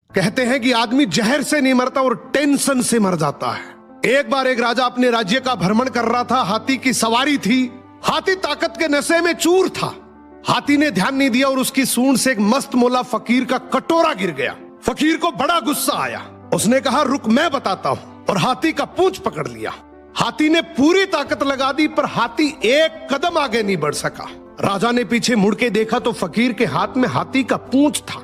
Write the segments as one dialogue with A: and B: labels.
A: कहते हैं कि आदमी जहर से नहीं मरता और टेंशन से मर जाता है। एक बार एक राजा अपने राज्य का भ्रमण कर रहा था। हाथी की सवारी थी। हाथी ताकत के नशे में चूर था। हाथी ने ध्यान नहीं दिया और उसकी सूंड से एक मस्त मोला फकीर का कटोरा गिर गया। फकीर को बड़ा गुस्सा आया। उसने कहा, रुक मैं बताता हूं, और हाथी का पूंछ पकड़ लिया। हाथी ने पूरी ताकत लगा दी पर हाथी एक कदम आगे नहीं बढ़ सका। राजा ने पीछे मुड़ के देखा तो फकीर के हाथ में हाथी का पूंछ था।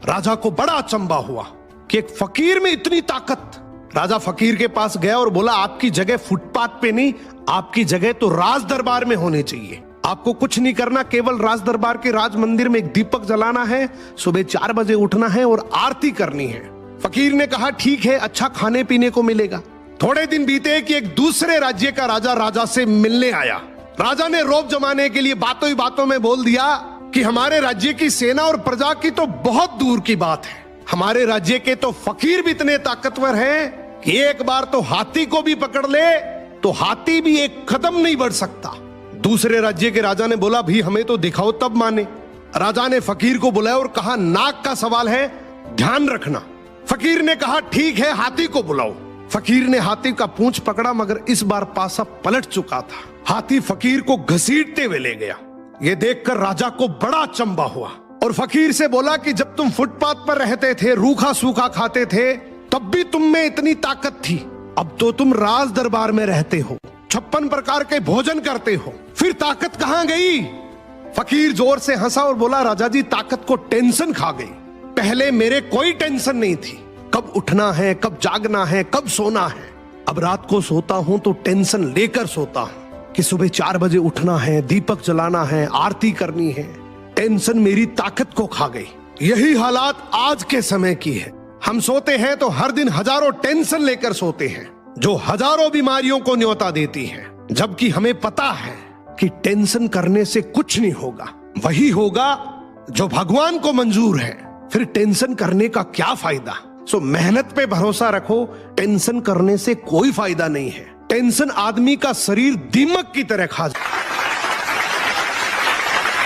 A: राजा को बड़ा अचंभा हुआ कि एक फकीर में इतनी ताकत। राजा फकीर के पास गया और बोला, आपकी जगह फुटपाथ पे नहीं, आपकी जगह तो राज दरबार में होनी चाहिए। आपको कुछ नहीं करना, केवल राज दरबार के राज मंदिर में एक दीपक जलाना है, सुबह 4 बजे उठना है और आरती करनी है। फकीर ने कहा, ठीक है, अच्छा खाने पीने को मिलेगा। थोड़े दिन बीते कि एक दूसरे राज्य का राजा से मिलने आया। राजा ने रौब जमाने के लिए बातों ही बातों में बोल दिया कि हमारे राज्य की सेना और प्रजा की तो बहुत दूर की बात है। हमारे राज्य के तो फकीर भी इतने ताकतवर हैं कि एक बार तो हाथी को भी पकड़ ले तो हाथी भी एक कदम नहीं बढ़ सकता। दूसरे राज्य के राजा ने बोला, भी हमें तो दिखाओ तब माने। राजा ने फकीर को बुलाया और कहा, नाक का सवाल है, ध्यान रखना। फकीर ने कहा, ठीक है, हाथी को बुलाओ। फकीर ने हाथी का पूंछ पकड़ा मगर इस बार पासा पलट चुका था। हाथी फकीर को घसीटते हुए ले गया। ये देखकर राजा को बड़ा अचंभा हुआ और फकीर से बोला कि जब तुम फुटपाथ पर रहते थे, रूखा सूखा खाते थे, तब भी तुम में इतनी ताकत थी। अब तो तुम राज दरबार में रहते हो, 56 प्रकार के भोजन करते हो, फिर ताकत कहां गई? फकीर जोर से हंसा और बोला, राजा जी, ताकत को टेंशन खा गई। पहले मेरे कोई टेंशन नहीं थी, कब उठना है, कब जागना है, कब सोना है। अब रात को सोता हूं तो टेंशन लेकर सोता हूं कि सुबह 4 बजे उठना है, दीपक जलाना है, आरती करनी है। टेंशन मेरी ताकत को खा गई। यही हालात आज के समय की है। हम सोते हैं तो हर दिन हजारों टेंशन लेकर सोते हैं जो हजारों बीमारियों को न्योता देती है, जबकि हमें पता है कि टेंशन करने से कुछ नहीं होगा। वही होगा जो भगवान को मंजूर है। फिर टेंशन करने का क्या फायदा? सो मेहनत पे भरोसा रखो। टेंशन करने से कोई फायदा नहीं है। टेंशन आदमी का शरीर दीमक की तरह खा जाए।